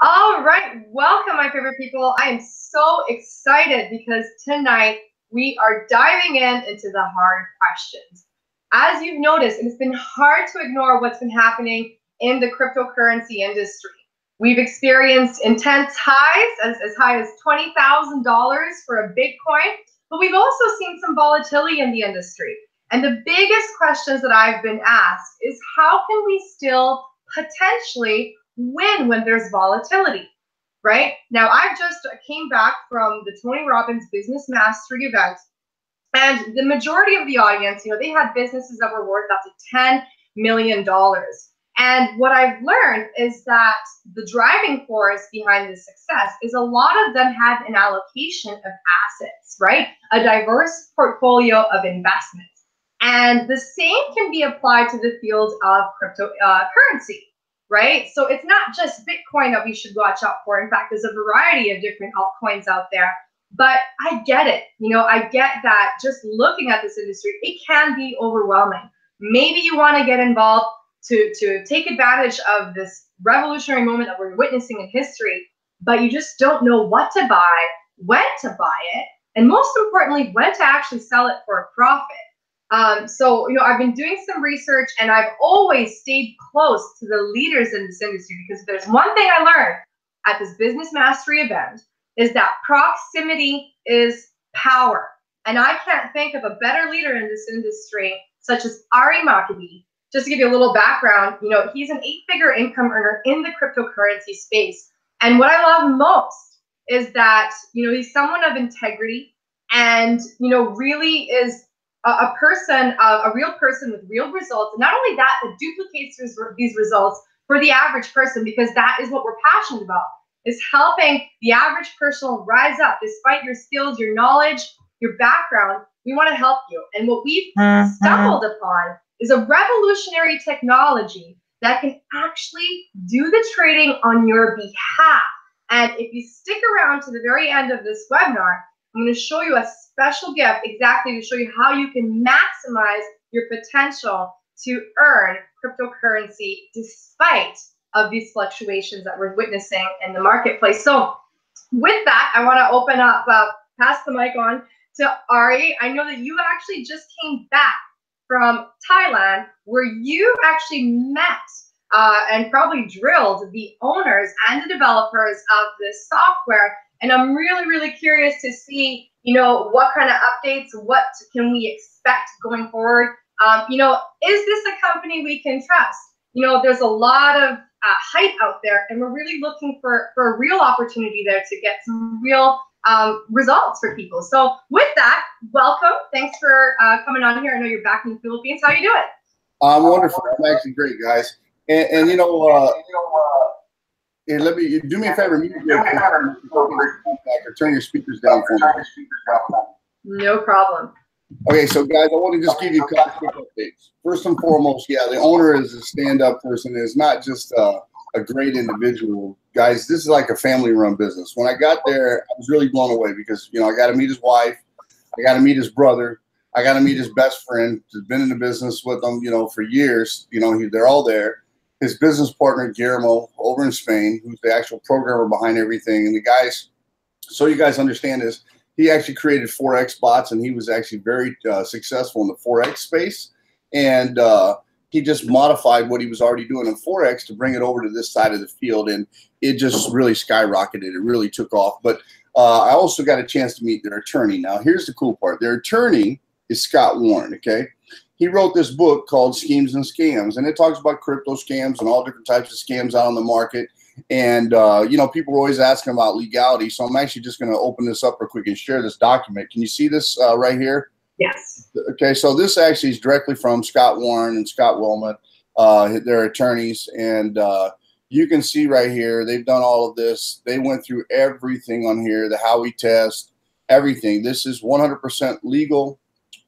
All right, welcome, my favorite people. I am so excited because tonight we are diving into the hard questions. As you've noticed, it's been hard to ignore what's been happening in the cryptocurrency industry. We've experienced intense highs, as high as $20,000 for a Bitcoin, but we've also seen some volatility in the industry. And the biggest questions that I've been asked is how can we still potentially win when there's volatility, right? Now, I just came back from the Tony Robbins Business Mastery event, and the majority of the audience, they had businesses that were worth up to $10 million. And what I've learned is that the driving force behind this success is a lot of them had an allocation of assets, right? A diverse portfolio of investments. And the same can be applied to the field of cryptocurrency, right? So it's not just Bitcoin that we should watch out for. In fact, there's a variety of different altcoins out there. But I get it. I get that just looking at this industry, it can be overwhelming. Maybe you want to get involved to take advantage of this revolutionary moment that we're witnessing in history, but you just don't know what to buy, when to buy it, and most importantly, when to actually sell it for a profit. So I've been doing some research, and I've always stayed close to the leaders in this industry, because if there's one thing I learned at this Business Mastery event is that proximity is power. And I can't think of a better leader in this industry, such as Maccabi. Just to give you a little background, he's an 8-figure income earner in the cryptocurrency space. And what I love most is that, he's someone of integrity and, really is a person, a real person with real results. And not only that, it duplicates these results for the average person, because that is what we're passionate about, is helping the average person rise up despite your skills, your knowledge, your background. We want to help you. And what we've stumbled upon is a revolutionary technology that can actually do the trading on your behalf. And if you stick around to the very end of this webinar, I'm going to show you a special gift exactly to show you how you can maximize your potential to earn cryptocurrency despite of these fluctuations that we're witnessing in the marketplace. So with that, I want to open up, pass the mic on to Ari. I know that you actually just came back from Thailand, where you actually met and probably drilled the owners and the developers of this software. And I'm really, really curious to see, what kind of updates, what can we expect going forward? Is this a company we can trust? There's a lot of hype out there, and we're really looking for a real opportunity there to get some real results for people. So with that, welcome. Thanks for coming on here. I know you're back in the Philippines. How you doing? I'm wonderful. I'm actually great, guys. And here, let me do me a favor. Turn your speakers down for me. No problem. Okay, so guys, I want to just give you a couple quick updates. First and foremost, yeah, the owner is a stand-up person. It's not just a great individual. Guys, this is like a family-run business. When I got there, I was really blown away because, I got to meet his wife. I got to meet his brother. I got to meet his best friend who's been in the business with him, for years. They're all there. His business partner, Guillermo, over in Spain, who's the actual programmer behind everything. And the guys, so you guys understand this, he actually created Forex bots, and he was actually very successful in the Forex space. And he just modified what he was already doing in Forex to bring it over to this side of the field. And it just really skyrocketed. It really took off. But I also got a chance to meet their attorney. Now, here's the cool part. Their attorney is Scott Warren, okay? He wrote this book called Schemes and Scams, and it talks about crypto scams and all different types of scams out on the market. And, people are always asking about legality. So I'm actually just going to open this up real quick and share this document. Can you see this right here? Yes. Okay, so this actually is directly from Scott Warren and Scott Wilmot, their attorneys. And you can see right here, they've done all of this. They went through everything on here, the Howey test, everything. This is 100% legal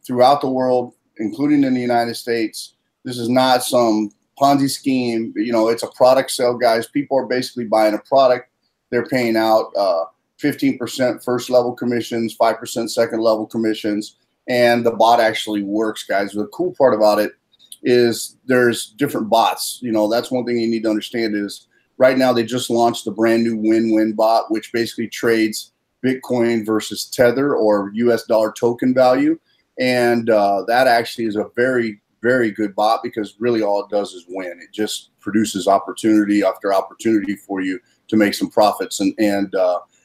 throughout the world, including in the United States. This is not some Ponzi scheme. It's a product sale, guys. People are basically buying a product. They're paying out 15% first level commissions, 5% second level commissions, and the bot actually works, guys. The cool part about it is there's different bots. That's one thing you need to understand is Right now, they just launched the brand new win-win bot, which basically trades Bitcoin versus Tether or US dollar token value. And that actually is a very, very good bot because really all it does is win. It just produces opportunity after opportunity for you to make some profits. And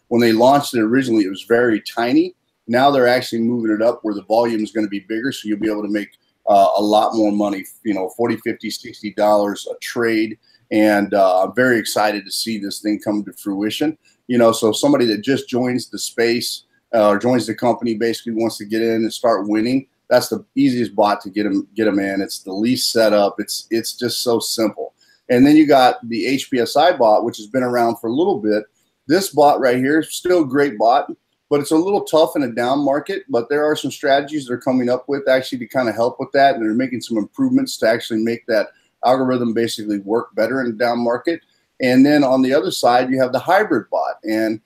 when they launched it originally, it was very tiny. Now they're actually moving it up where the volume is going to be bigger. So you'll be able to make a lot more money, you know, $40, $50, $60 a trade. And I'm very excited to see this thing come to fruition. You know, so somebody that just joins the space or joins the company basically wants to get in and start winning. That's the easiest bot to get them in. It's the least setup. It's just so simple. And then you got the HPSI bot, which has been around for a little bit. This bot right here is still a great bot, but it's a little tough in a down market. But there are some strategies they're coming up with actually to kind of help with that. And they're making some improvements to actually make that algorithm basically work better in a down market. And then on the other side, you have the hybrid bot. And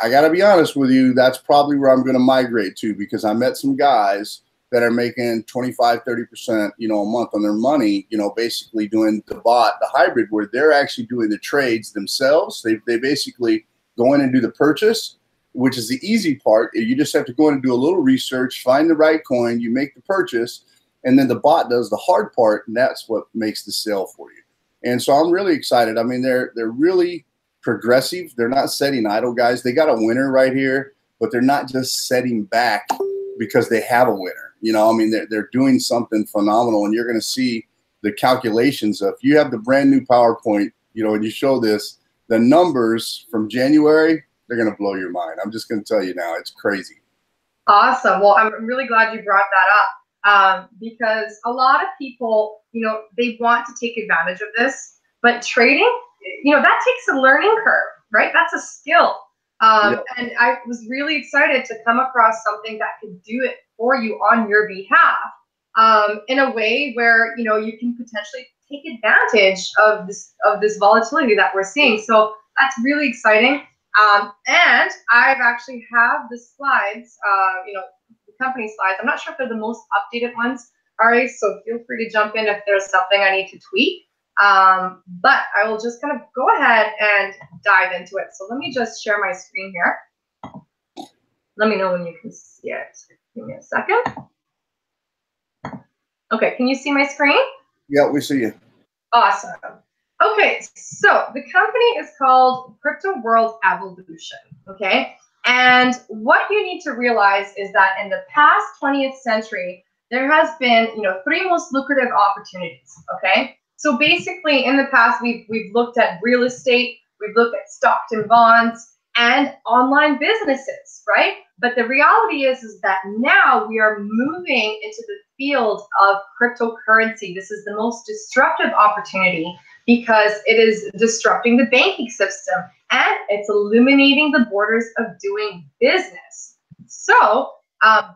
I got to be honest with you, that's probably where I'm going to migrate to, because I met some guys that are making 25, 30%, you know, a month on their money, you know, basically doing the bot, the hybrid, where they're actually doing the trades themselves. They basically go in and do the purchase, which is the easy part. You just have to go in and do a little research, find the right coin, you make the purchase, and then the bot does the hard part, and that's what makes the sale for you. And so I'm really excited. I mean, they're really progressive. They're not setting idle, guys. They got a winner right here, but they're not just setting back because they have a winner. You know, I mean, they're doing something phenomenal, and you're going to see the calculations of, if you have the brand new PowerPoint, you know, and you show this, the numbers from January, they're going to blow your mind. I'm just going to tell you now, it's crazy. Awesome. Well, I'm really glad you brought that up because a lot of people, you know, they want to take advantage of this, but trading, you know, that takes a learning curve, right? That's a skill. And I was really excited to come across something that could do it for you on your behalf in a way where, you know, you can potentially take advantage of this volatility that we're seeing. So that's really exciting. And I've actually have the slides, you know, the company slides. I'm not sure if they're the most updated ones, Ari, so feel free to jump in if there's something I need to tweak. But I will just kind of go ahead and dive into it. So let me just share my screen here. Let me know when you can see it. Give me a second. Okay, can you see my screen? Yeah, we see you. Awesome. Okay, so the company is called Crypto World Evolution, okay? And what you need to realize is that in the past 20th century, there has been, you know, 3 most lucrative opportunities, okay? So basically in the past, we've looked at real estate, we've looked at stocks and bonds, and online businesses, right? But the reality is that now we are moving into the field of cryptocurrency. This is the most disruptive opportunity because it is disrupting the banking system and it's eliminating the borders of doing business. So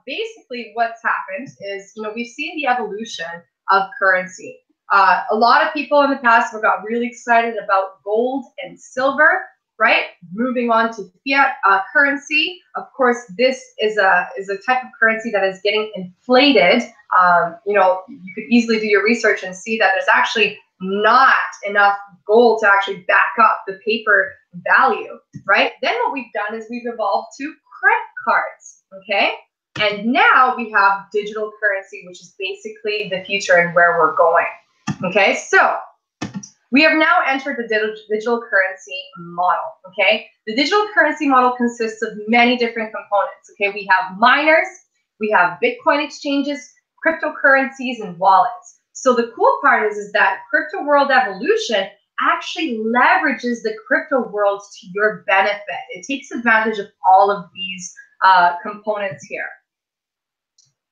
basically what's happened is, you know, we've seen the evolution of currency. A lot of people in the past have got really excited about gold and silver, right? Moving on to fiat currency. Of course, this is a type of currency that is getting inflated. You know, you could easily do your research and see that there's actually not enough gold to actually back up the paper value, right? Then what we've done is we've evolved to credit cards, okay? And now we have digital currency, which is basically the future and where we're going, okay? So we have now entered the digital currency model, okay? The digital currency model consists of many different components, okay? We have miners, we have Bitcoin exchanges, cryptocurrencies, and wallets. So the cool part is that Crypto World Evolution actually leverages the crypto world to your benefit. It takes advantage of all of these components here.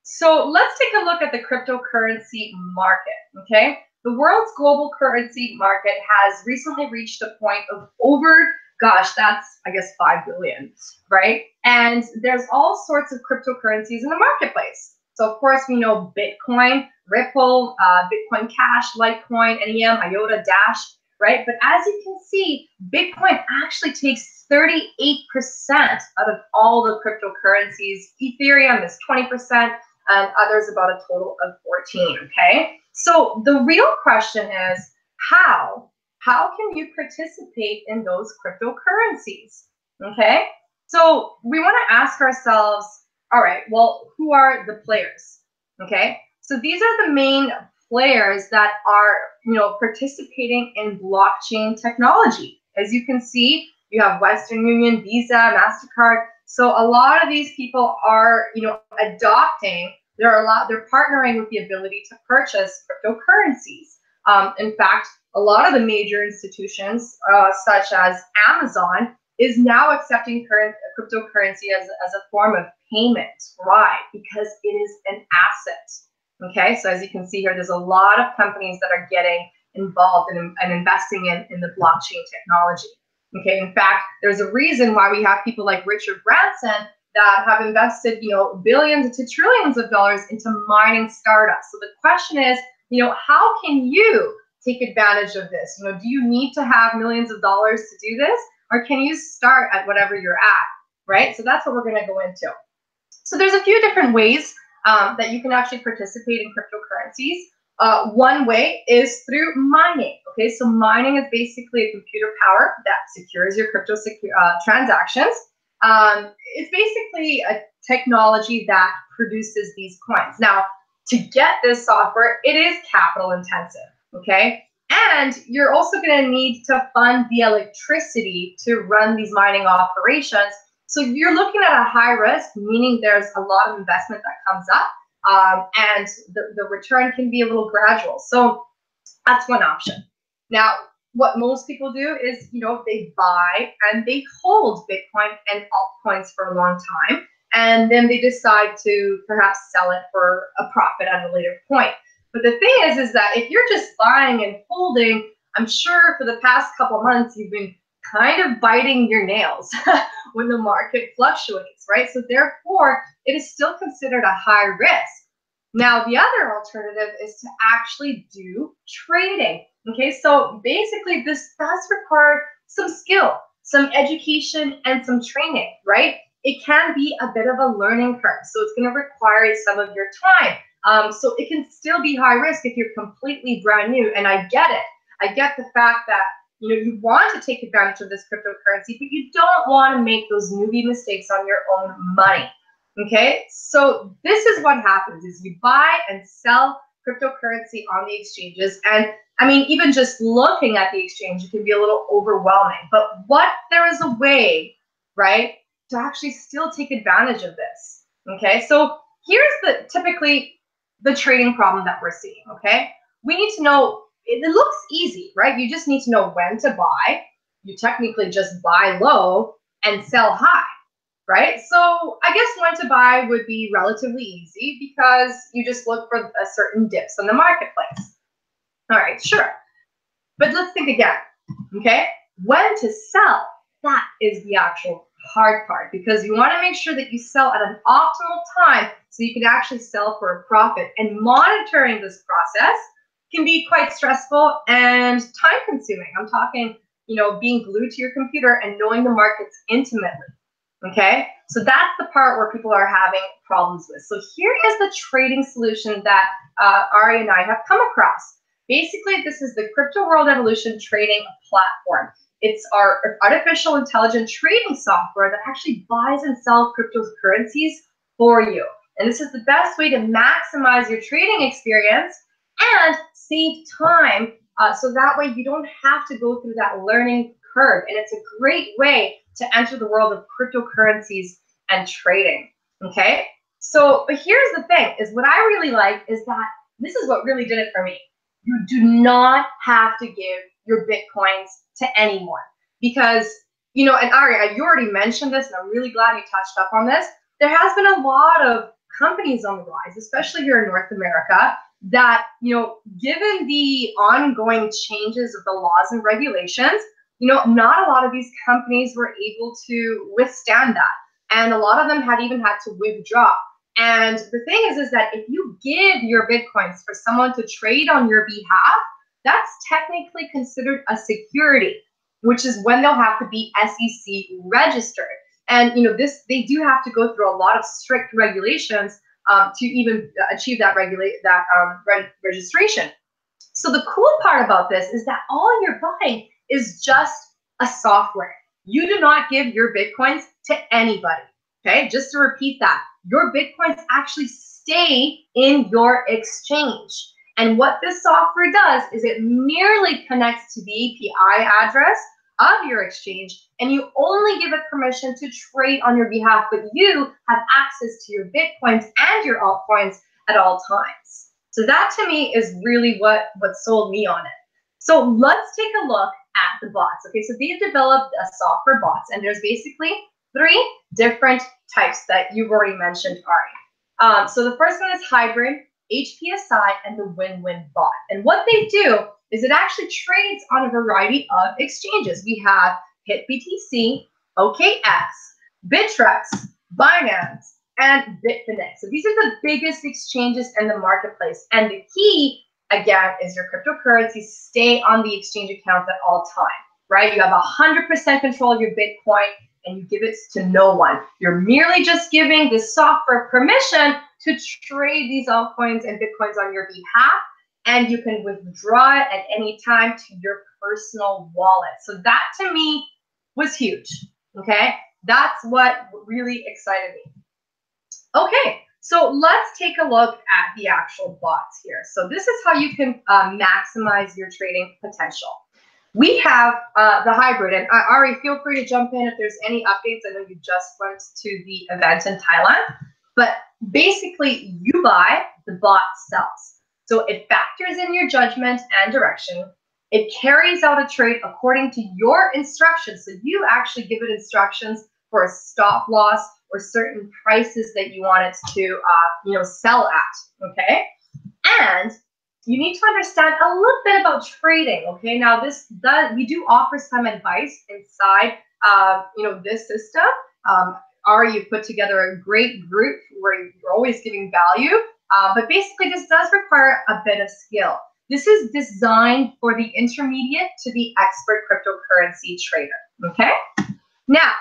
So let's take a look at the cryptocurrency market, okay? The world's global currency market has recently reached a point of over, gosh, that's, I guess, 5 billion, right? And there's all sorts of cryptocurrencies in the marketplace. So, of course, we know Bitcoin, Ripple, Bitcoin Cash, Litecoin, NEM, IOTA, Dash, right? But as you can see, Bitcoin actually takes 38% out of all the cryptocurrencies. Ethereum is 20%, and others about a total of 14%, okay? So the real question is, how how can you participate in those cryptocurrencies? Okay, so we want to ask ourselves, all right, well, who are the players? Okay, so these are the main players that are, participating in blockchain technology. As you can see, you have Western Union, Visa, MasterCard. So a lot of these people are, adopting. They're partnering with the ability to purchase cryptocurrencies. In fact, a lot of the major institutions, such as Amazon, is now accepting cryptocurrency as a form of payment. Why? Because it is an asset. Okay, so as you can see here, there's a lot of companies that are getting involved and investing in the blockchain technology. Okay, in fact, there's a reason why we have people like Richard Branson that have invested, billions to trillions of dollars into mining startups. So the question is, how can you take advantage of this? Do you need to have millions of dollars to do this, or can you start at whatever you're at, right? So that's what we're going to go into. So there's a few different ways that you can actually participate in cryptocurrencies. One way is through mining. Okay, so mining is basically a computer power that secures your crypto transactions. It's basically a technology that produces these coins. Now, to get this software, it is capital intensive. Okay, and you're also going to need to fund the electricity to run these mining operations. So you're looking at a high risk, meaning there's a lot of investment that comes up, and the return can be a little gradual. So that's one option. Now, what most people do is, they buy and they hold Bitcoin and altcoins for a long time, and then they decide to perhaps sell it for a profit at a later point. But the thing is that if you're just buying and holding, I'm sure for the past couple months, you've been kind of biting your nails when the market fluctuates, right? So therefore, it is still considered a high risk. Now, the other alternative is to actually do trading. Okay, so basically this does require some skill, some education, and some training, right? It can be a bit of a learning curve, so it's going to require some of your time. So it can still be high risk if you're completely brand new, and I get it. I get the fact that you want to take advantage of this cryptocurrency, but you don't want to make those newbie mistakes on your own money. Okay, so this is what happens: is you buy and sell cryptocurrency on the exchanges, and I mean, even just looking at the exchange, it can be a little overwhelming. But there is a way, right, to actually still take advantage of this. Okay, so here's typically the trading problem that we're seeing. Okay, we need to know. It looks easy, right? You just need to know when to buy. You technically just buy low and sell high, right? So I guess when to buy would be relatively easy because you just look for a certain dips in the marketplace. All right, sure. But let's think again, okay? When to sell, that is the actual hard part, because you want to make sure that you sell at an optimal time so you can actually sell for a profit. And monitoring this process can be quite stressful and time consuming. I'm talking, being glued to your computer and knowing the markets intimately. Okay, so that's the part where people are having problems with. So here is the trading solution that Ari and I have come across. Basically, this is the Crypto World Evolution trading platform. It's our artificial intelligence trading software that actually buys and sells cryptocurrencies for you. And this is the best way to maximize your trading experience and save time, so that way you don't have to go through that learning curve. And it's a great way to enter the world of cryptocurrencies and trading. Okay, so but here's the thing: is what I really like is that this is what really did it for me. You do not have to give your Bitcoins to anyone, because and Ari, you already mentioned this, and I'm really glad you touched up on this. There has been a lot of companies on the rise, especially here in North America, that, given the ongoing changes of the laws and regulations, not a lot of these companies were able to withstand that. And a lot of them had even had to withdraw. And the thing is that if you give your Bitcoins for someone to trade on your behalf, that's technically considered a security, which is when they'll have to be SEC registered. And, they do have to go through a lot of strict regulations to even achieve that registration. So the cool part about this is that all you're buying is just a software. You do not give your Bitcoins to anybody, okay? Just to repeat that, your Bitcoins actually stay in your exchange. And what this software does is it merely connects to the API address of your exchange, and you only give it permission to trade on your behalf, but you have access to your Bitcoins and your altcoins at all times. So that to me is really what sold me on it. So let's take a look at the bots. Okay, so they've developed a software bots, and there's basically 3 different types that you've already mentioned, Ari. So the first one is hybrid, HPSI, and the win-win bot. And what they do is it actually trades on a variety of exchanges. We have HitBTC, OKX, Bittrex, Binance, and Bitfinex. So these are the biggest exchanges in the marketplace. And the key, again, is your cryptocurrencies stay on the exchange accounts at all time, right? You have 100% control of your Bitcoin, and you give it to no one. You're merely just giving the software permission to trade these altcoins and Bitcoins on your behalf, and you can withdraw it at any time to your personal wallet. So that to me was huge, okay? That's what really excited me. Okay, so let's take a look at the actual bots here. So this is how you can maximize your trading potential. We have the hybrid, and Ari, feel free to jump in if there's any updates. I know you just went to the event in Thailand, but basically you buy, the bot sells. So it factors in your judgment and direction. It carries out a trade according to your instructions. So you actually give it instructions for a stop loss or certain prices that you want it to sell at, okay? And you need to understand a little bit about trading, okay? Now we do offer some advice inside this system. Ari, you've put together a great group where you're always giving value, but basically this does require a bit of skill. This is designed for the intermediate to the expert cryptocurrency trader, okay? Now,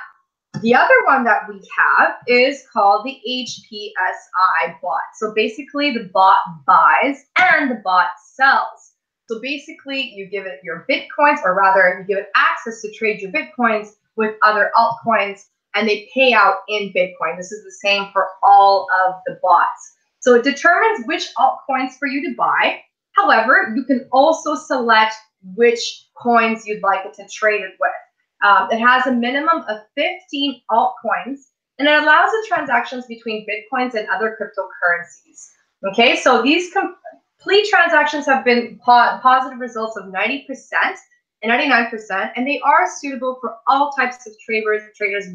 the other one that we have is called the HPSI bot. So basically the bot buys and the bot sells. So basically you give it your Bitcoins, or rather you give it access to trade your Bitcoins with other altcoins, and they pay out in Bitcoin. This is the same for all of the bots. So it determines which altcoins for you to buy. However, you can also select which coins you'd like it to trade it with. It has a minimum of 15 altcoins, and it allows the transactions between Bitcoins and other cryptocurrencies. Okay, so these complete transactions have been positive results of 90% and 99%, and they are suitable for all types of traders,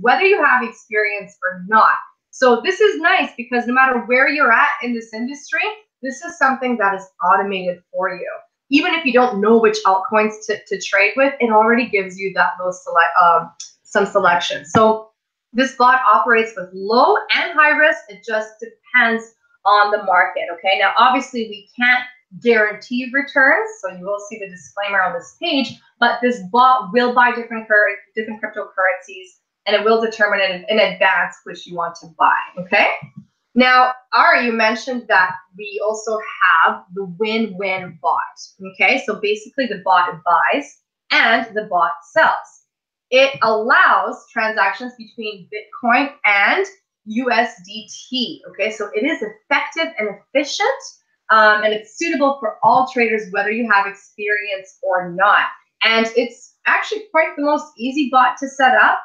whether you have experience or not. So this is nice because no matter where you're at in this industry, this is something that is automated for you. Even if you don't know which altcoins to trade with, it already gives you some selection. So this bot operates with low and high risk. It just depends on the market, okay? Now, obviously, we can't guarantee returns, so you will see the disclaimer on this page, but this bot will buy different cryptocurrencies, and it will determine in advance which you want to buy, okay? Now, Ari, you mentioned that we also have the win-win bot, okay? So basically the bot buys and the bot sells. It allows transactions between Bitcoin and USDT, okay? So it is effective and efficient, and it's suitable for all traders, whether you have experience or not. And it's actually quite the most easy bot to set up.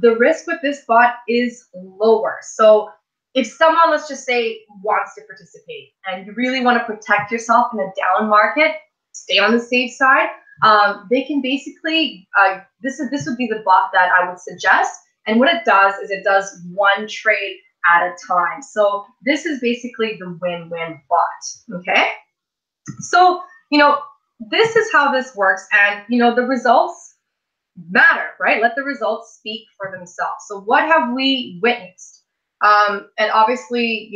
The risk with this bot is lower. So if someone, let's just say, wants to participate and you really want to protect yourself in a down market, stay on the safe side, they can basically, this would be the bot that I would suggest. And what it does is it does one trade at a time. So this is basically the win-win bot, okay? So, this is how this works. And, the results matter, right? Let the results speak for themselves. So what have we witnessed? And obviously,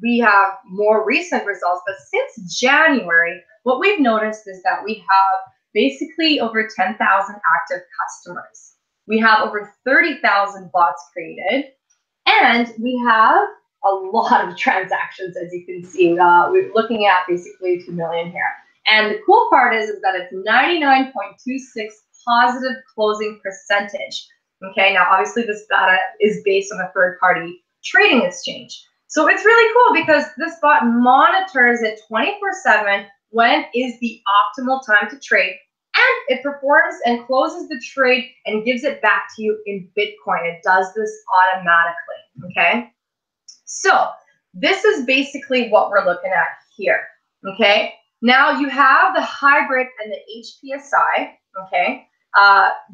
we have more recent results, but since January, what we've noticed is that we have basically over 10,000 active customers. We have over 30,000 bots created, and we have a lot of transactions, as you can see. We're looking at basically 2 million here. And the cool part is that it's 99.26 positive closing percentage. Okay, now obviously this data is based on a third-party trading exchange. So it's really cool because this bot monitors it 24/7 when is the optimal time to trade, and it performs and closes the trade and gives it back to you in Bitcoin. It does this automatically, okay? So this is basically what we're looking at here, okay? Now you have the hybrid and the HPSI, okay?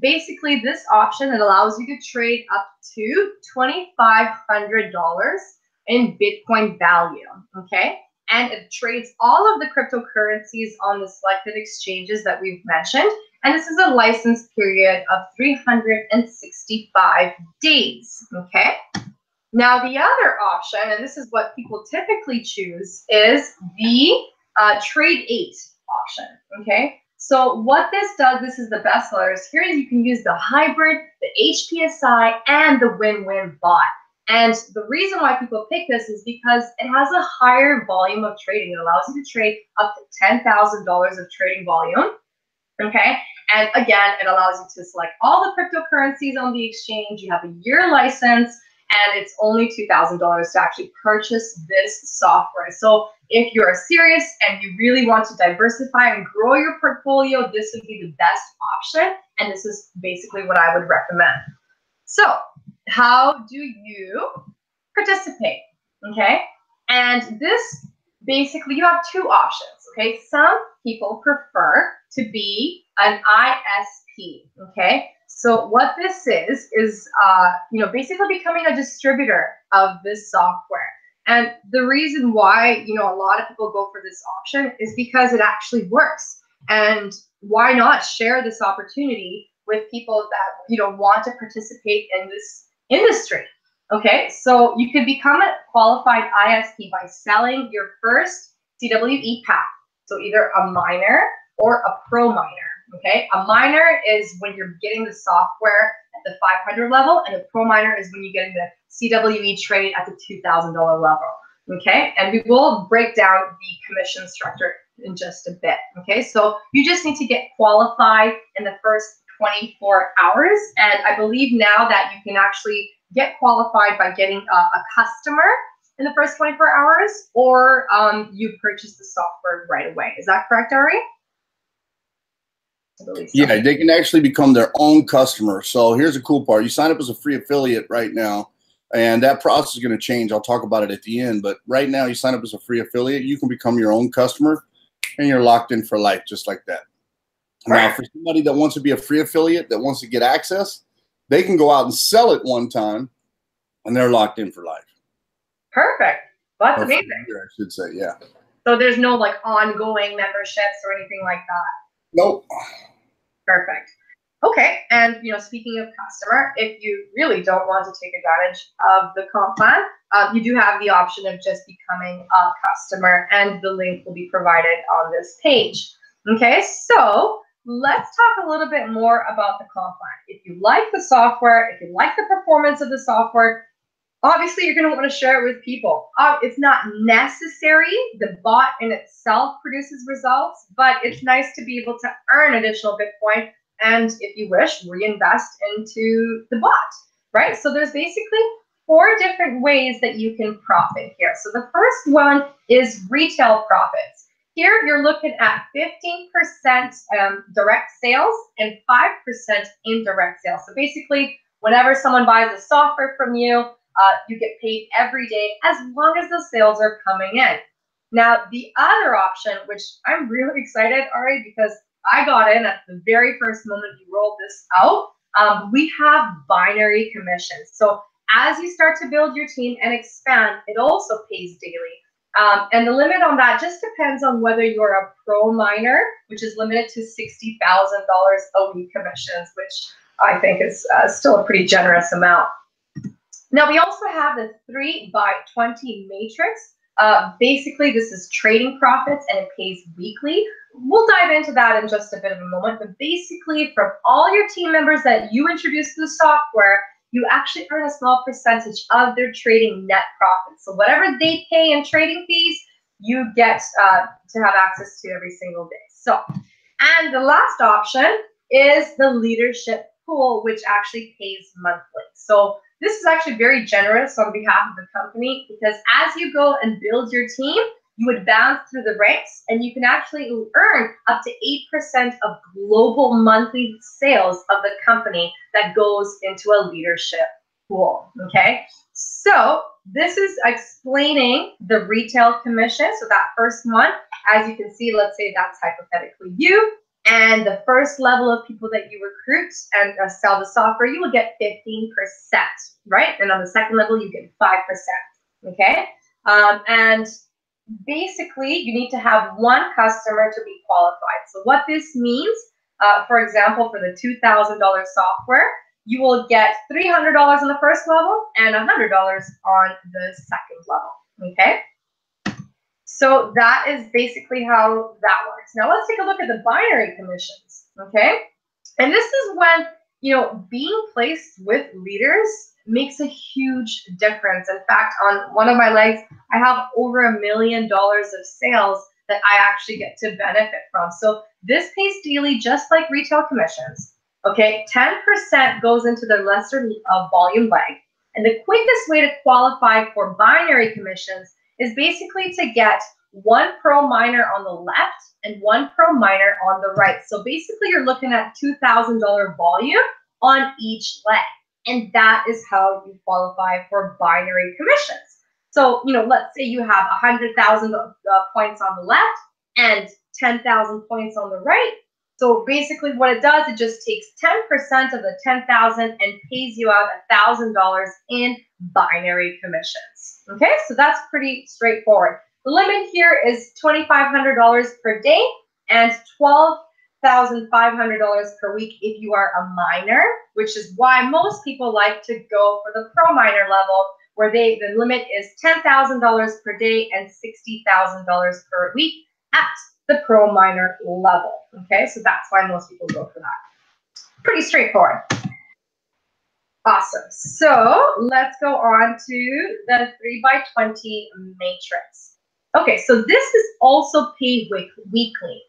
Basically this option, it allows you to trade up to $2,500 in Bitcoin value, okay? And it trades all of the cryptocurrencies on the selected exchanges that we've mentioned. And this is a license period of 365 days, okay? Now the other option, and this is what people typically choose, is the Trade 8 option, okay? So what this does, this is the best sellers. Here you can use the hybrid, the HPSI, and the win-win bot. And the reason why people pick this is because it has a higher volume of trading. It allows you to trade up to $10,000 of trading volume, okay? And again, it allows you to select all the cryptocurrencies on the exchange. You have a year license, and it's only $2,000 to actually purchase this software. So if you're serious and you really want to diversify and grow your portfolio, this would be the best option. And this is basically what I would recommend. So how do you participate? Okay. And this basically, you have two options. Okay. Some people prefer to be an ISP. Okay. So what this is basically becoming a distributor of this software. And the reason why, a lot of people go for this option is because it actually works. And why not share this opportunity with people that, want to participate in this industry? Okay, so you could become a qualified ISP by selling your first CWE pack. So either a minor or a pro miner. Okay, a miner is when you're getting the software at the 500 level, and a pro miner is when you're getting the CWE trade at the $2,000 level. Okay, and we will break down the commission structure in just a bit. Okay, so you just need to get qualified in the first 24 hours, and I believe now that you can actually get qualified by getting a customer in the first 24 hours, or you purchase the software right away. Is that correct, Ari? Yeah, they can actually become their own customer. So here's the cool part. You sign up as a free affiliate right now, and that process is going to change. I'll talk about it at the end. But right now, you sign up as a free affiliate, you can become your own customer, and you're locked in for life just like that. Now, for somebody that wants to be a free affiliate, that wants to get access, they can go out and sell it one time, and they're locked in for life. Perfect. Well, that's amazing. I should say, yeah. So there's no like ongoing memberships or anything like that? Nope. Perfect. Okay, and speaking of customer, if you really don't want to take advantage of the comp plan, you do have the option of just becoming a customer, and the link will be provided on this page. Okay, so let's talk a little bit more about the comp plan. If you like the software, if you like the performance of the software, obviously, you're going to want to share it with people. It's not necessary. The bot in itself produces results, but it's nice to be able to earn additional Bitcoin and, if you wish, reinvest into the bot, right? So there's basically 4 different ways that you can profit here. So the first one is retail profits. Here, you're looking at 15% direct sales and 5% indirect sales. So basically, whenever someone buys the software from you, you get paid every day as long as the sales are coming in. Now, the other option, which I'm really excited, Ari, because I got in at the very first moment you rolled this out, we have binary commissions. So as you start to build your team and expand, it also pays daily. And the limit on that just depends on whether you're a pro miner, which is limited to $60,000 a week commissions, which I think is still a pretty generous amount. Now, we also have the 3x20 matrix. Basically, this is trading profits, and it pays weekly. We'll dive into that in just a bit of a moment. But basically, from all your team members that you introduce to the software, you actually earn a small percentage of their trading net profits. So whatever they pay in trading fees, you get to have access to every single day. So, and the last option is the leadership pool, which actually pays monthly. So this is actually very generous on behalf of the company, because as you go and build your team, you advance through the ranks, and you can actually earn up to 8% of global monthly sales of the company that goes into a leadership pool, okay? So this is explaining the retail commission. So that first one, as you can see, let's say that's hypothetically you, and the first level of people that you recruit and sell the software, you will get 15%, right? And on the second level, you get 5%, okay? And basically, you need to have one customer to be qualified. So what this means, for example, for the $2,000 software, you will get $300 on the first level and $100 on the second level, okay? So that is basically how that works. Now let's take a look at the binary commissions, okay? And this is when, you know, being placed with leaders makes a huge difference. In fact, on one of my legs, I have over $1 million of sales that I actually get to benefit from. So this pays daily, just like retail commissions. Okay, 10% goes into the lesser volume leg. And the quickest way to qualify for binary commissions is basically to get one pro miner on the left and one pro miner on the right. So basically you're looking at $2,000 volume on each leg. And that is how you qualify for binary commissions. So, you know, let's say you have 100,000 points on the left and 10,000 points on the right. So basically what it does, it just takes 10% of the 10,000 and pays you out $1,000 in binary commissions. Okay, so that's pretty straightforward. The limit here is $2,500 per day and $12,500 per week if you are a miner, which is why most people like to go for the pro miner level, where the limit is $10,000 per day and $60,000 per week at the pro miner level. Okay, so that's why most people go for that. Pretty straightforward. Awesome. So let's go on to the 3x20 matrix. Okay, so this is also paid weekly.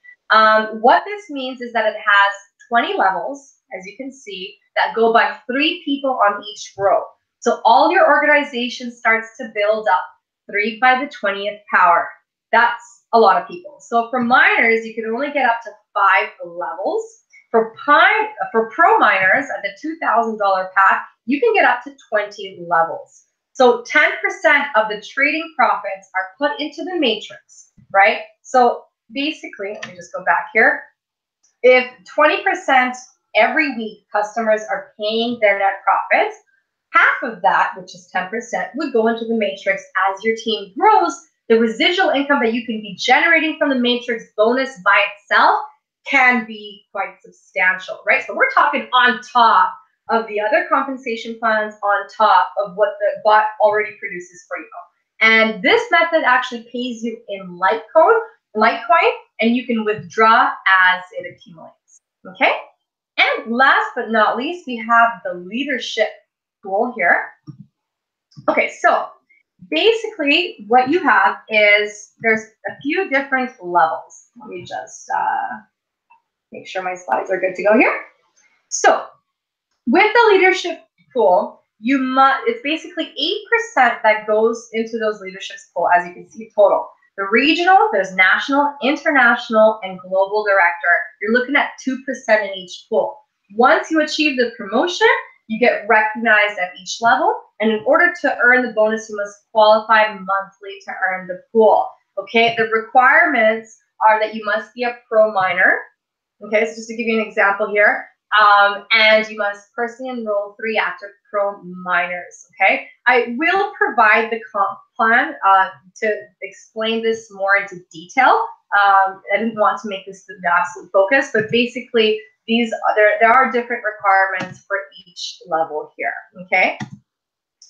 What this means is that it has 20 levels, as you can see, that go by 3 people on each row. So all your organization starts to build up 3 by the 20th power. That's a lot of people. So for miners, you can only get up to 5 levels. For pro miners at the $2,000 pack, you can get up to 20 levels. So 10% of the trading profits are put into the matrix, right? So basically, let me just go back here. If 20% every week customers are paying their net profits, half of that, which is 10%, would go into the matrix. As your team grows, the residual income that you can be generating from the matrix bonus by itself can be quite substantial, right? So we're talking on top of the other compensation plans, on top of what the bot already produces for you. And this method actually pays you in Litecoin, and you can withdraw as it accumulates, okay? And last but not least, we have the leadership pool here. Okay, so basically what you have is there's a few different levels. Let me just make sure my slides are good to go here. So with the leadership pool, it's basically 8% that goes into those leadership pool, as you can see total. The regional, there's national, international, and global director. You're looking at 2% in each pool. Once you achieve the promotion, you get recognized at each level. And in order to earn the bonus, you must qualify monthly to earn the pool. Okay, the requirements are that you must be a pro miner. Okay, so just to give you an example here, and you must personally enroll 3 active pro miners. Okay, I will provide the comp plan to explain this more into detail. I didn't want to make this the absolute focus, but basically there are different requirements for each level here. Okay,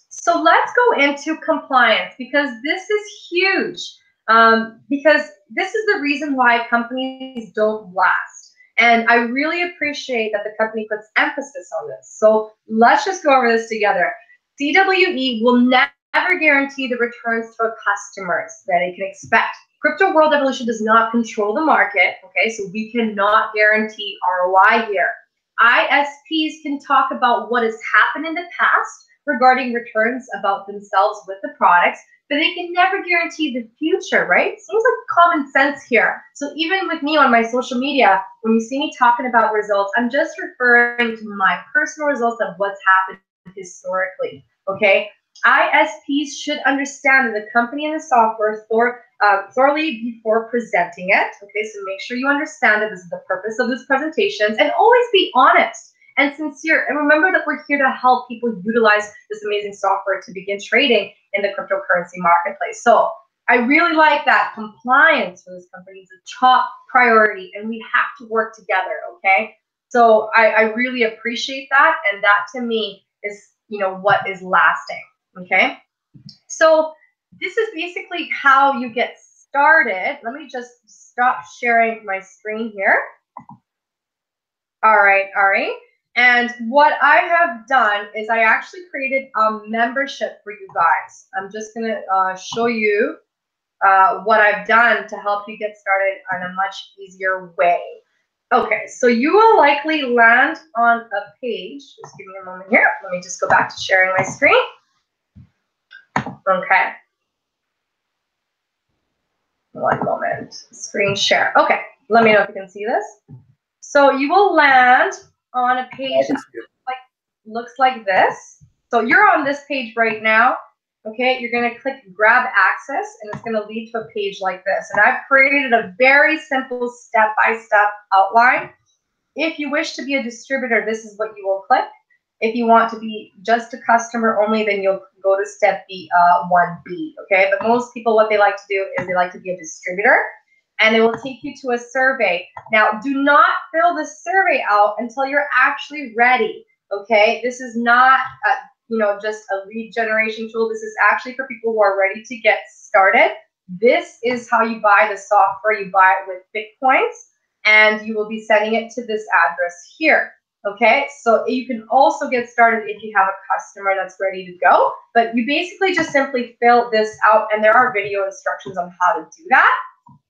so let's go into compliance, because this is huge. Because this is the reason why companies don't last. And I really appreciate that the company puts emphasis on this. So let's just go over this together. CWE will never guarantee the returns to our customers that they can expect. Crypto world evolution does not control the market, okay? So we cannot guarantee ROI here. ISPs can talk about what has happened in the past regarding returns about themselves with the products, but they can never guarantee the future, right? Seems like common sense here. So even with me on my social media, when you see me talking about results, I'm just referring to my personal results of what's happened historically, okay? ISPs should understand the company and the software thoroughly before presenting it, okay? So make sure you understand that this is the purpose of this presentation, and always be honest and sincere. And remember that we're here to help people utilize this amazing software to begin trading in the cryptocurrency marketplace. So I really like that. Compliance for this company is a top priority, and we have to work together, okay? So I really appreciate that, and that to me is, you know, what is lasting, okay? So this is basically how you get started. Let me just stop sharing my screen here. All right. And what I have done is I actually created a membership for you guys. I'm just going to show you what I've done to help you get started on a much easier way. Okay, so you will likely land on a page. Just give me a moment here. Let me just go back to sharing my screen. Okay. One moment. Screen share. Okay, let me know if you can see this. So you will land on a page that looks like this. So you're on this page right now. Okay, you're going to click grab access, and it's going to lead to a page like this. And I've created a very simple step-by-step outline. If you wish to be a distributor, this is what you will click. If you want to be just a customer only, then you'll go to step 1B, okay? But most people, what they like to do is they like to be a distributor, and it will take you to a survey. Now, do not fill the survey out until you're actually ready, okay? This is not just a lead generation tool. This is actually for people who are ready to get started. This is how you buy the software. You buy it with Bitcoins, and you will be sending it to this address here. Okay, so you can also get started if you have a customer that's ready to go, but you basically just simply fill this out, and there are video instructions on how to do that.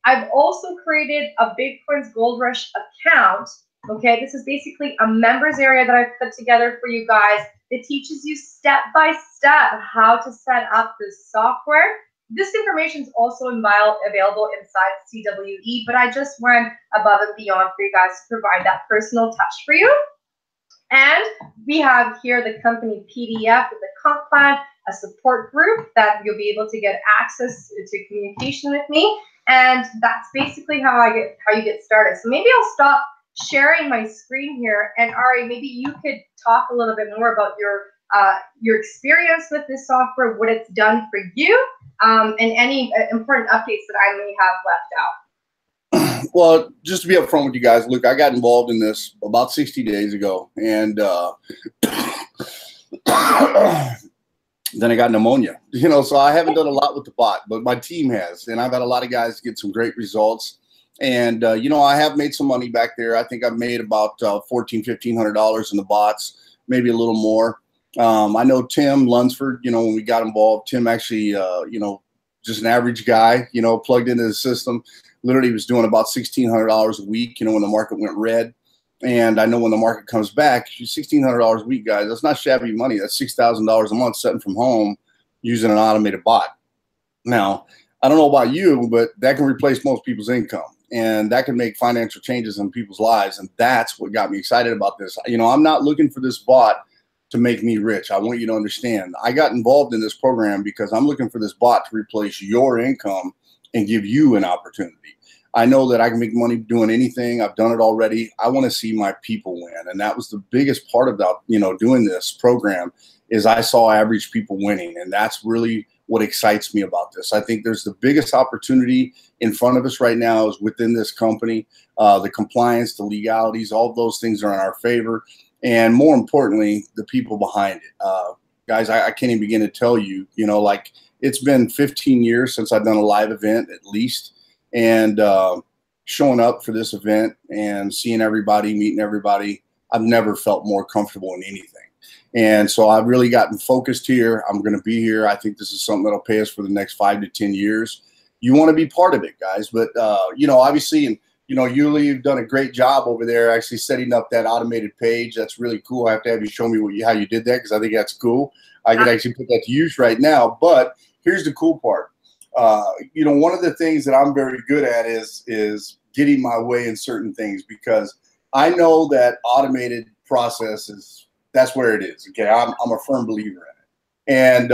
I've also created a Bitcoins Gold Rush account. Okay, this is basically a members area that I've put together for you guys. It teaches you step by step how to set up this software. This information is also available inside CWE, but I just went above and beyond for you guys to provide that personal touch for you. And we have here the company PDF with the comp plan, a support group that you'll be able to get access to communication with me. And that's basically how you get started. So maybe I'll stop sharing my screen here, and Ari, maybe you could talk a little bit more about your experience with this software, what it's done for you, and any important updates that I may have left out. Well, just to be upfront with you guys, look, I got involved in this about 60 days ago, and then I got pneumonia. So I haven't done a lot with the bot, but my team has, and I've had a lot of guys get some great results. And I have made some money back there. I think I've made about $1,400–1,500 in the bots, maybe a little more. I know Tim Lunsford. When we got involved, Tim actually, just an average guy, plugged into the system. Literally was doing about $1,600 a week, when the market went red. And I know when the market comes back, $1,600 a week, guys, that's not shabby money. That's $6,000 a month sitting from home using an automated bot. Now, I don't know about you, but that can replace most people's income, and that can make financial changes in people's lives. And that's what got me excited about this. I'm not looking for this bot to make me rich. I want you to understand. I got involved in this program because I'm looking for this bot to replace your income and give you an opportunity. I know that I can make money doing anything. I've done it already. I want to see my people win. And that was the biggest part about, doing this program is I saw average people winning. And that's really what excites me about this. I think there's the biggest opportunity in front of us right now is within this company. The compliance, the legalities, all of those things are in our favor. And more importantly, the people behind it. Guys, I can't even begin to tell you, it's been 15 years since I've done a live event at least. And showing up for this event and seeing everybody, meeting everybody, I've never felt more comfortable in anything. And so I've really gotten focused here. I'm going to be here. I think this is something that'll pay us for the next 5 to 10 years. you want to be part of it, guys. But, you know, obviously, and, you know, Yuli, you've done a great job over there actually setting up that automated page. That's really cool. I have to have you show me how you did that, because I think that's cool. I could actually put that to use right now. But here's the cool part. You know, one of the things that I'm very good at is getting my way in certain things, because I know that automated processes, that's where it is. Okay, I'm a firm believer in it. And,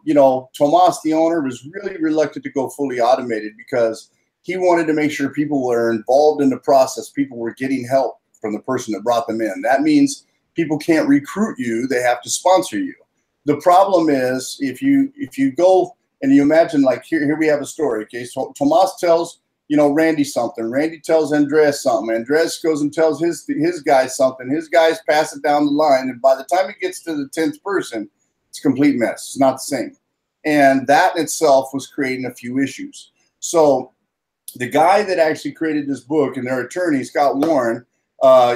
you know, Tomas, the owner, was really reluctant to go fully automated because he wanted to make sure people were involved in the process. People were getting help from the person that brought them in. That means people can't recruit you. They have to sponsor you. The problem is if you go and you imagine, like, here we have a story. Okay, so Tomas tells, you know, Randy something. Randy tells Andres something. Andres goes and tells his guys something. His guys pass it down the line. And by the time it gets to the 10th person, it's a complete mess. It's not the same. And that in itself was creating a few issues. So the guy that actually created this book, and their attorney, Scott Warren,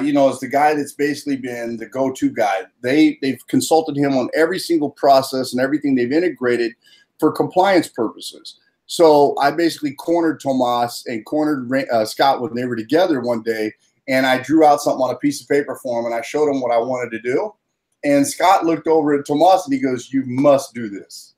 you know, is the guy that's basically been the go-to guy. They've consulted him on every single process and everything they've integrated for compliance purposes. So I basically cornered Tomas and cornered Scott when they were together one day, and I drew out something on a piece of paper for him, and I showed him what I wanted to do. And Scott looked over at Tomas and he goes, "You must do this."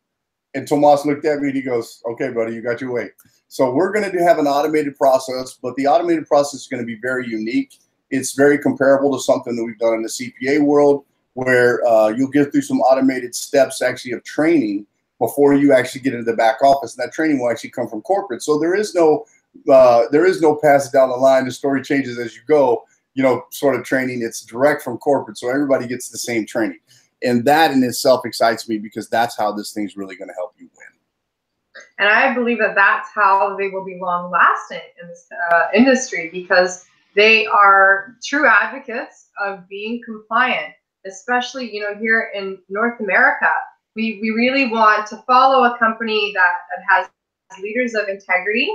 And Tomas looked at me and he goes, "Okay, buddy, you got your way." So we're going to have an automated process, but the automated process is going to be very unique. It's very comparable to something that we've done in the CPA world, where you'll get through some automated steps actually of training before you actually get into the back office. And that training will actually come from corporate. So there is no pass it down the line. The story changes as you go, you know, sort of training. It's direct from corporate. So everybody gets the same training. And that in itself excites me, because that's how this thing's really going to help you win. And I believe that that's how they will be long lasting in this industry, because they are true advocates of being compliant, especially, you know, here in North America. We really want to follow a company that has leaders of integrity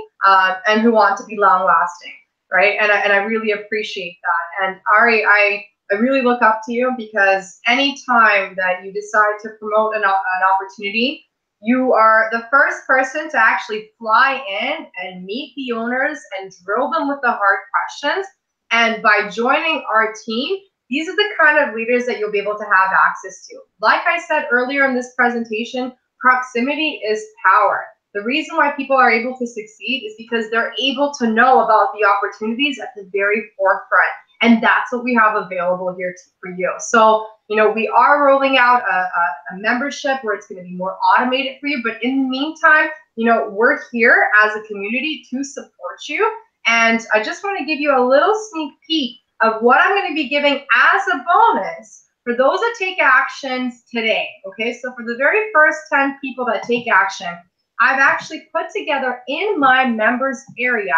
and who want to be long lasting, right? And I really appreciate that. And Ari, I really look up to you, because anytime that you decide to promote an opportunity, you are the first person to actually fly in and meet the owners and drill them with the hard questions. And by joining our team, these are the kind of leaders that you'll be able to have access to. Like I said earlier in this presentation, proximity is power. The reason why people are able to succeed is because they're able to know about the opportunities at the very forefront. And that's what we have available here for you. So, you know, we are rolling out a membership where it's going to be more automated for you. But in the meantime, you know, we're here as a community to support you. And I just want to give you a little sneak peek of what I'm going to be giving as a bonus for those that take actions today. Okay, so for the very first 10 people that take action, I've actually put together in my members area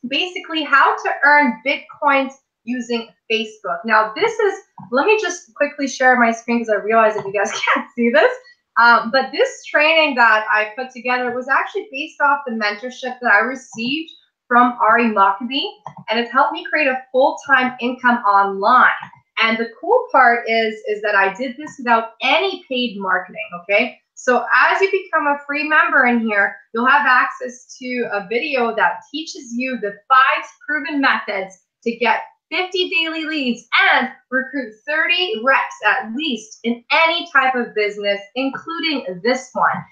basically how to earn Bitcoins using Facebook. Now this is, let me just quickly share my screen because I realize that you guys can't see this. But this training that I put together was actually based off the mentorship that I received from Ari Maccabi, and it's helped me create a full-time income online. And the cool part is that I did this without any paid marketing, okay? So as you become a free member in here, you'll have access to a video that teaches you the 5 proven methods to get 50 daily leads and recruit 30 reps at least in any type of business, including this one.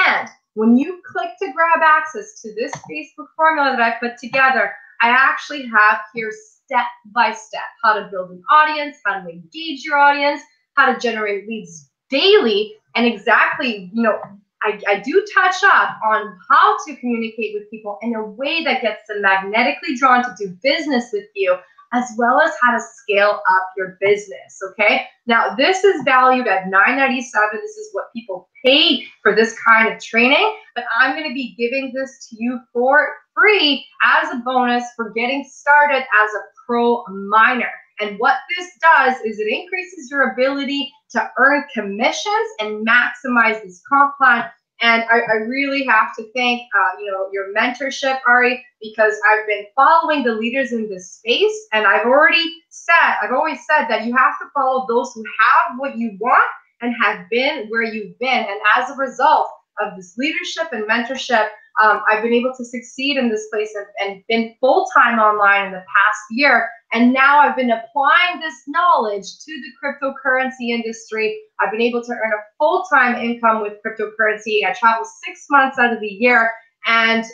And when you click to grab access to this Facebook formula that I put together, I actually have here step by step how to build an audience, how to engage your audience, how to generate leads daily, and exactly, you know, I do touch up on how to communicate with people in a way that gets them magnetically drawn to do business with you, as well as how to scale up your business, okay? Now, this is valued at $9.97. This is what people pay for this kind of training, but I'm going to be giving this to you for free as a bonus for getting started as a pro miner. And what this does is it increases your ability to earn commissions and maximize this comp plan. And I really have to thank, you know, your mentorship, Ari, because I've been following the leaders in this space, and I've always said that you have to follow those who have what you want and have been where you've been. And as a result of this leadership and mentorship, I've been able to succeed in this place and been full-time online in the past year. And now I've been applying this knowledge to the cryptocurrency industry. I've been able to earn a full-time income with cryptocurrency. I travel 6 months out of the year. And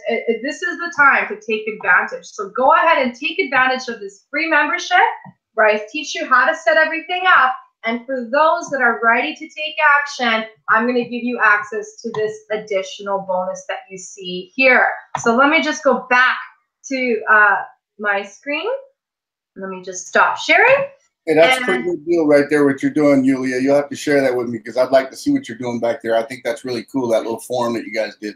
this is the time to take advantage. So go ahead and take advantage of this free membership where I teach you how to set everything up. And for those that are ready to take action, I'm going to give you access to this additional bonus that you see here. So let me just go back to my screen. Let me just stop sharing. Hey, that's a pretty good deal right there, what you're doing, Yulia. You'll have to share that with me because I'd like to see what you're doing back there. I think that's really cool, that little forum that you guys did.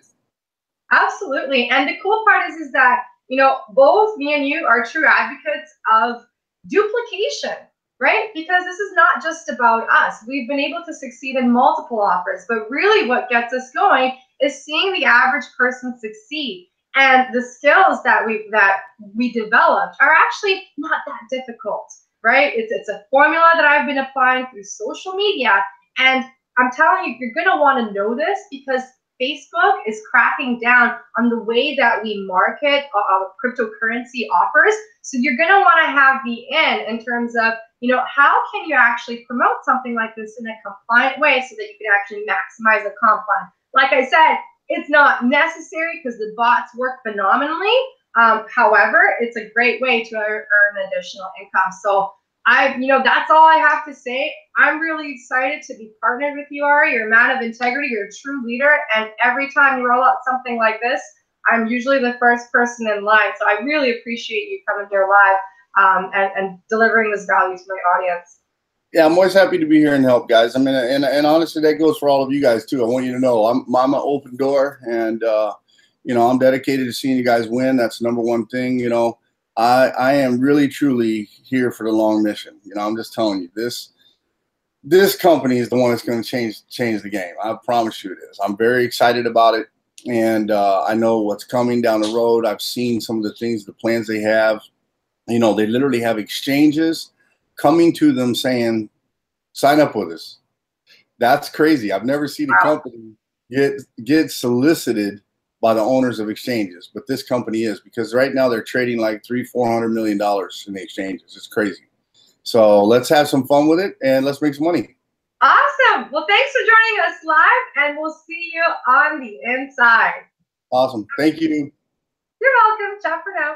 Absolutely. And the cool part is that, you know, both me and you are true advocates of duplication, right? Because this is not just about us. We've been able to succeed in multiple offers, but really what gets us going is seeing the average person succeed. And the skills that we developed are actually not that difficult, right? It's a formula that I've been applying through social media. And I'm telling you, you're going to want to know this because Facebook is cracking down on the way that we market cryptocurrency offers. So you're going to want to have the in terms of, you know, how can you actually promote something like this in a compliant way so that you can actually maximize the comp plan. Like I said, it's not necessary because the bots work phenomenally. However, it's a great way to earn additional income. So that's all I have to say. I'm really excited to be partnered with you, Ari. You're a man of integrity. You're a true leader. And every time you roll out something like this, I'm usually the first person in line. So I really appreciate you coming here live and delivering this value to my audience. Yeah, I'm always happy to be here and help, guys. I mean, and honestly, that goes for all of you guys too. I want you to know I'm an open door, and I'm dedicated to seeing you guys win. That's the number one thing. I am really truly here for the long mission. I'm just telling you, this company is the one that's going to change the game. I promise you it is. I'm very excited about it, and I know what's coming down the road. I've seen some of the things, the plans they have. They literally have exchanges coming to them saying, sign up with us. That's crazy. I've never seen a company get solicited by the owners of exchanges, but this company is, because right now they're trading like $300–400 million in the exchanges. It's crazy. So let's have some fun with it and let's make some money. Awesome. Well, thanks for joining us live, and we'll see you on the inside. Awesome. Thank you. You're welcome. Ciao for now.